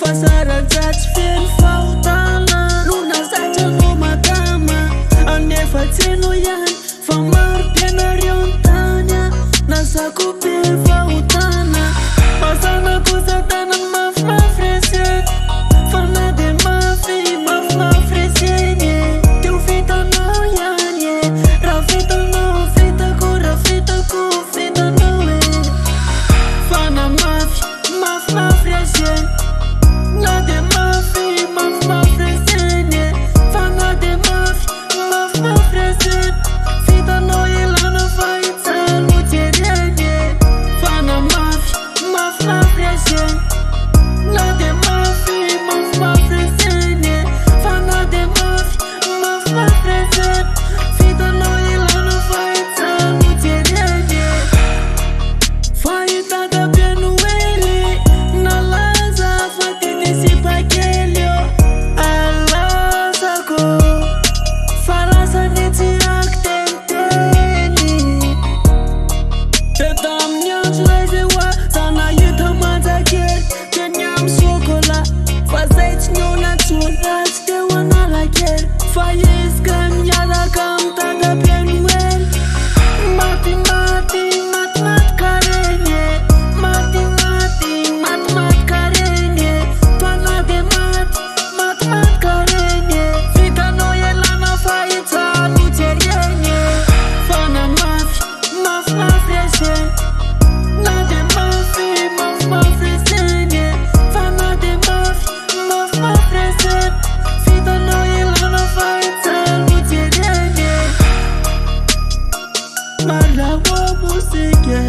Faz arranjados fin fautala Luna zacha no magama Ane fatsino yan Famar piena riontanya Nasa kupil fautana Pasana kusatana maf mafreset Fana de mafi maf mafresenye Teu fita no yanye Rafita no fita ku fita no Fana mafi maf mafreset Na de mafi maf mafresenye Fana de mafi maf mafreset Fita no ilana faita luterenye Fana mafi maf mafreset Na de mafi maf mafresenye Fana de mafi maf mafreset Fita no ilana faita luterenye Faita da benuele Na laza fatine si pakelio Alaza ko Falasa neti aktenteni Te dam nyam shlezewa Sana yuta manzaker Te nyam sokola Fazet nyona tuna Te wana laker Fayez kam yada kam tada benuel Mati mati mat mat karenye Mati mati mat mat karenye Pana de mat mat karenye Fita no yelana faita luterienye Fana mafi maf mafresen Na de mafi maf mafresenye Fana de mafi maf mafresen Fita no yelana faita luterienye Malawa musike